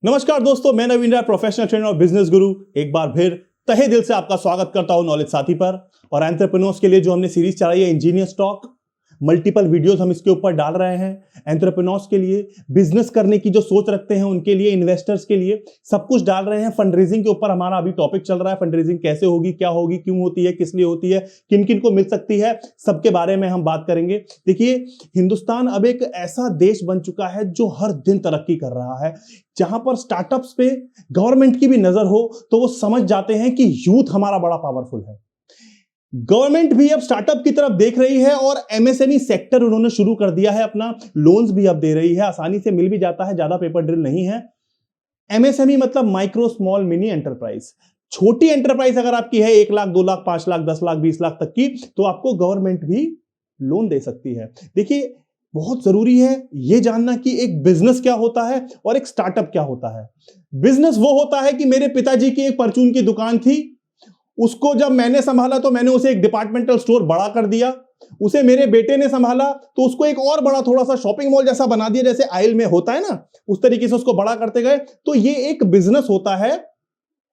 नमस्कार दोस्तों, मैं नवीन राय, प्रोफेशनल ट्रेनर और बिजनेस गुरु, एक बार फिर तहे दिल से आपका स्वागत करता हूं नॉलेज साथी पर। और एंटरप्रेन्योर्स के लिए जो हमने सीरीज चलाई है इंजीनियर्स टॉक, मल्टीपल वीडियोस हम इसके ऊपर डाल रहे हैं। एंटरप्रेन्योर्स के लिए, बिजनेस करने की जो सोच रखते हैं उनके लिए, इन्वेस्टर्स के लिए सब कुछ डाल रहे हैं। फंडरेजिंग के ऊपर हमारा अभी टॉपिक चल रहा है। फंडरेजिंग कैसे होगी, क्या होगी, क्यों होती है, किस लिए होती है, किन किन को मिल सकती है, सबके बारे में हम बात करेंगे। देखिए, हिंदुस्तान अब एक ऐसा देश बन चुका है जो हर दिन तरक्की कर रहा है, जहां पर स्टार्टअप्स पे गवर्नमेंट की भी नजर हो तो वो समझ जाते हैं कि यूथ हमारा बड़ा पावरफुल है। गवर्नमेंट भी अब स्टार्टअप की तरफ देख रही है और एमएसएमई सेक्टर उन्होंने शुरू कर दिया है अपना। लोन्स भी अब दे रही है, आसानी से मिल भी जाता है, ज्यादा पेपर ड्रिल नहीं है। एमएसएमई मतलब माइक्रो स्मॉल मिनी एंटरप्राइज। छोटी एंटरप्राइज अगर आपकी है 1 लाख, 2 लाख, 5 लाख, 10 लाख, 20 लाख तक की, तो आपको गवर्नमेंट भी लोन दे सकती है। देखिए, बहुत जरूरी है यह जानना कि एक बिजनेस क्या होता है और एक स्टार्टअप क्या होता है। बिजनेस वो होता है कि मेरे पिताजी की एक परचून की दुकान थी, उसको जब मैंने संभाला तो मैंने उसे एक डिपार्टमेंटल स्टोर बड़ा कर दिया। उसे मेरे बेटे ने संभाला तो उसको एक और बड़ा थोड़ा सा शॉपिंग मॉल जैसा बना दिया, जैसे आइल में होता है ना, उस तरीके से उसको बड़ा करते गए। तो ये एक बिजनेस होता है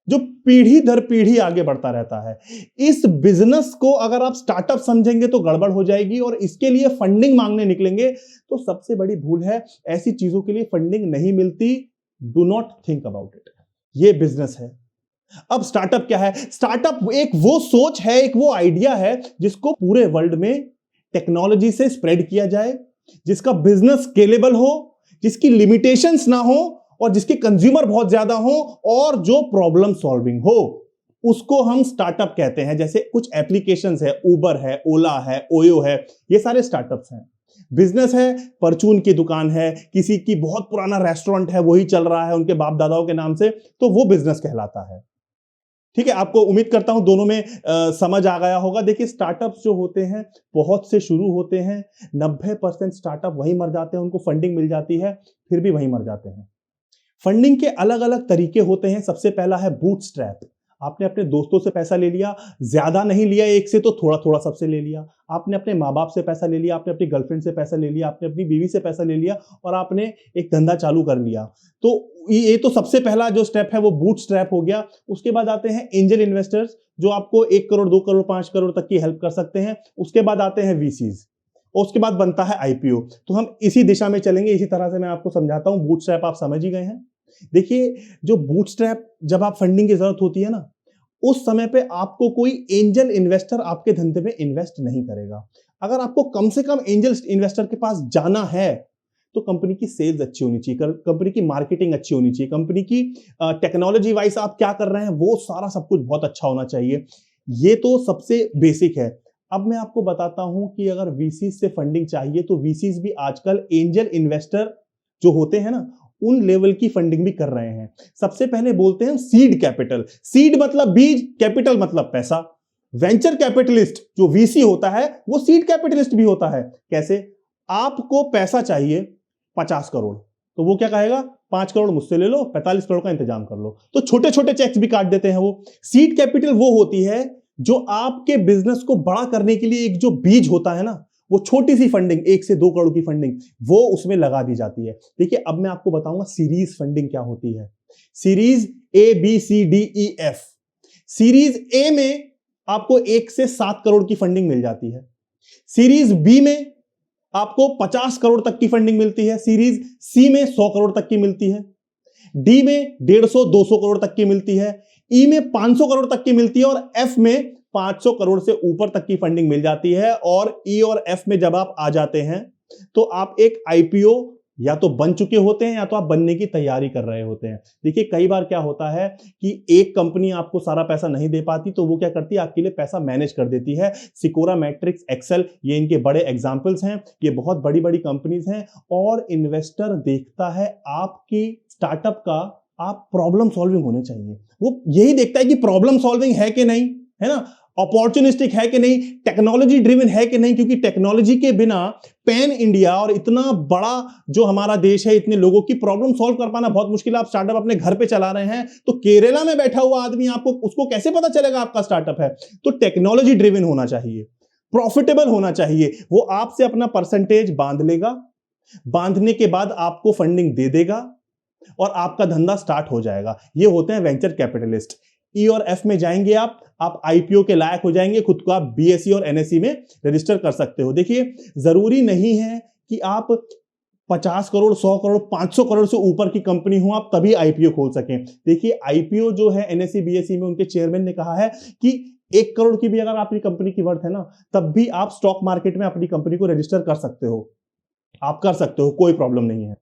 जो पीढ़ी दर पीढ़ी आगे बढ़ता रहता है। इस बिजनेस को अगर आप स्टार्टअप समझेंगे तो गड़बड़ हो जाएगी और इसके लिए फंडिंग मांगने निकलेंगे तो सबसे बड़ी भूल है। ऐसी चीजों के लिए फंडिंग नहीं मिलती। Do not think about it. ये बिजनेस है। अब स्टार्टअप क्या है? स्टार्टअप एक वो सोच है, एक वो आइडिया है जिसको पूरे वर्ल्ड में टेक्नोलॉजी से स्प्रेड किया जाए, जिसका बिजनेस स्केलेबल हो, जिसकी लिमिटेशंस ना हो और जिसके कंज्यूमर बहुत ज्यादा हो और जो प्रॉब्लम सॉल्विंग हो, उसको हम स्टार्टअप कहते हैं। जैसे कुछ एप्लीकेशंस है, उबर है, ओला है, ओयो है, ये सारे स्टार्टअप्स हैं। बिजनेस है, परचून की दुकान है, किसी की बहुत पुराना रेस्टोरेंट है, वही चल रहा है उनके बाप दादाओं के नाम से, तो वो बिजनेस कहलाता है। ठीक है, आपको उम्मीद करता हूं दोनों में समझ आ गया होगा। देखिए, स्टार्टअप्स जो होते हैं बहुत से शुरू होते हैं, 90% स्टार्टअप वहीं मर जाते हैं, उनको फंडिंग मिल जाती है फिर भी वहीं मर जाते हैं। फंडिंग के अलग अलग तरीके होते हैं। सबसे पहला है बूटस्ट्रैप। आपने अपने दोस्तों से पैसा ले लिया, ज्यादा नहीं लिया एक से, तो थोड़ा थोड़ा सबसे ले लिया। आपने अपने माँ बाप से पैसा ले लिया, आपने अपनी गर्लफ्रेंड से पैसा ले लिया, आपने अपनी बीवी से पैसा ले लिया और आपने एक धंधा चालू कर लिया। तो ये तो सबसे पहला जो स्टेप है वो बूटस्ट्रैप हो गया। उसके बाद आते हैं एंजल इन्वेस्टर्स, जो आपको 1 करोड़, 2 करोड़, 5 करोड़ तक की हेल्प कर सकते हैं। उसके बाद आते हैं वीसीज और उसके बाद बनता है आईपीओ। तो हम इसी दिशा में चलेंगे, इसी तरह से मैं आपको समझाता हूं। बूटस्ट्रैप आप समझ ही गए हैं। देखिए, जो बूटस्ट्रैप, जब आप फंडिंग की जरूरत होती है ना, उस समय पे आपको कोई एंजल इन्वेस्टर आपके धंधे में इन्वेस्ट नहीं करेगा। अगर आपको कम से कम एंजल इन्वेस्टर के पास जाना है तो कंपनी की सेल्स अच्छी होनी चाहिए, कंपनी की मार्केटिंग अच्छी होनी चाहिए, कंपनी की टेक्नोलॉजी वाइज आप क्या कर रहे हैं वो सारा सब कुछ बहुत अच्छा होना चाहिए। ये तो सबसे बेसिक है। अब मैं आपको बताता हूं कि अगर वीसीज से फंडिंग चाहिए तो वीसीज भी आजकल एंजल इन्वेस्टर जो होते हैं ना, उन लेवल की फंडिंग भी कर रहे हैं। सबसे पहले बोलते हैं सीड कैपिटल। सीड मतलब बीज, कैपिटल मतलब पैसा। वेंचर कैपिटलिस्ट जो वीसी होता है वो सीड कैपिटलिस्ट भी होता है। कैसे? आपको पैसा चाहिए 50 करोड़, तो वो क्या कहेगा, 5 करोड़ मुझसे ले लो, 45 करोड़ का इंतजाम कर लो। तो छोटे छोटे चेक्स भी काट देते हैं वो। सीड कैपिटल वो होती है जो आपके बिजनेस को बड़ा करने के लिए एक जो बीज होता है ना, वो छोटी सी फंडिंग, 1 से 2 करोड़ की फंडिंग, वो उसमें लगा दी जाती है। देखिए, अब मैं आपको बताऊंगा सीरीज फंडिंग क्या होती है। Series ABCDEF। सीरीज ए में आपको 1 से 7 करोड़ की फंडिंग मिल जाती है। सीरीज बी में आपको 50 करोड़ तक की फंडिंग मिलती है। सीरीज सी में 100 करोड़ तक की मिलती है। डी में 150-200 करोड़ तक की मिलती है। ई में 500 करोड़ तक की मिलती है और एफ में 500 करोड़ से ऊपर तक की फंडिंग मिल जाती है। और ई और एफ में जब आप आ जाते हैं तो आप एक आईपीओ या तो बन चुके होते हैं या तो आप बनने की तैयारी कर रहे होते हैं। देखिए, कई बार क्या होता है कि एक कंपनी आपको सारा पैसा नहीं दे पाती तो वो क्या करती है, आपके लिए पैसा मैनेज कर देती है। सिकोरा, मैट्रिक्स, एक्सेल, ये इनके बड़े एग्जांपल्स हैं। ये बहुत बड़ी बड़ी कंपनीज हैं और इन्वेस्टर देखता है आपकी स्टार्टअप का, आप प्रॉब्लम सॉल्विंग होने चाहिए। वो यही देखता है कि प्रॉब्लम सॉल्विंग है कि नहीं, है ना, अपॉर्चुनिस्टिक है कि नहीं, टेक्नोलॉजी ड्रिवन है कि नहीं। क्योंकि टेक्नोलॉजी के बिना पैन इंडिया और इतना बड़ा जो हमारा देश है, इतने लोगों की प्रॉब्लम सॉल्व कर पाना बहुत मुश्किल है। आप स्टार्टअप अपने घर पे चला रहे हैं तो केरला में बैठा हुआ आदमी, आपको उसको कैसे पता चलेगा आपका स्टार्टअप है? तो टेक्नोलॉजी ड्रिवन होना चाहिए, प्रॉफिटेबल होना चाहिए। वो आपसे अपना परसेंटेज बांध लेगा, बांधने के बाद आपको फंडिंग दे देगा। और आपका धंधा स्टार्ट हो जाएगा। ये होते हैं वेंचर कैपिटलिस्ट। ई और एफ में जाएंगे आप आईपीओ के लायक हो जाएंगे, खुद को आप बीएसई और एनएसई में रजिस्टर कर सकते हो। देखिए, जरूरी नहीं है कि आप 50 करोड़, 100 करोड़, 500 करोड़ से ऊपर की कंपनी हो आप तभी आईपीओ खोल सकें। देखिए, आईपीओ जो है एनएसई बीएसई में, उनके चेयरमैन ने कहा है कि 1 करोड़ की भी अगर आपकी कंपनी की वर्थ है ना, तब भी आप स्टॉक मार्केट में अपनी कंपनी को रजिस्टर कर सकते हो। आप कर सकते हो, कोई प्रॉब्लम नहीं है।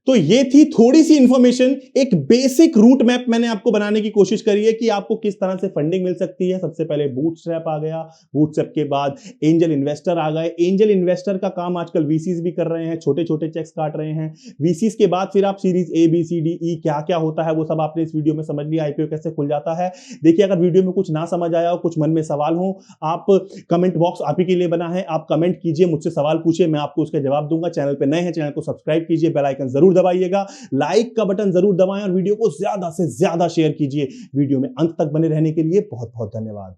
तो ये थी थोड़ी सी इंफॉर्मेशन, एक बेसिक रूट मैप मैंने आपको बनाने की कोशिश करी है कि आपको किस तरह से फंडिंग मिल सकती है। सबसे पहले बूटस्ट्रैप आ गया, बूटस्ट्रैप के बाद एंजल इन्वेस्टर आ गए। एंजल इन्वेस्टर का काम आजकल वीसीज भी कर रहे हैं, छोटे छोटे चेक्स काट रहे हैं। वीसीज के बाद फिर आप series A B C D E क्या क्या होता है वो सब आपने इस वीडियो में समझ लिया, आईपीओ कैसे खुल जाता है। देखिए, अगर वीडियो में कुछ ना समझ आया हो, कुछ मन में सवाल हो, आप कमेंट बॉक्स आप ही के लिए बना है, आप कमेंट कीजिए, मुझसे सवाल पूछिए, मैं आपको उसके जवाब दूंगा। चैनल पे नए हैं, चैनल को सब्सक्राइब कीजिए, बेल आइकन जरूर दबाइएगा, लाइक का बटन जरूर दबाएं और वीडियो को ज्यादा से ज्यादा शेयर कीजिए। वीडियो में अंत तक बने रहने के लिए बहुत बहुत धन्यवाद।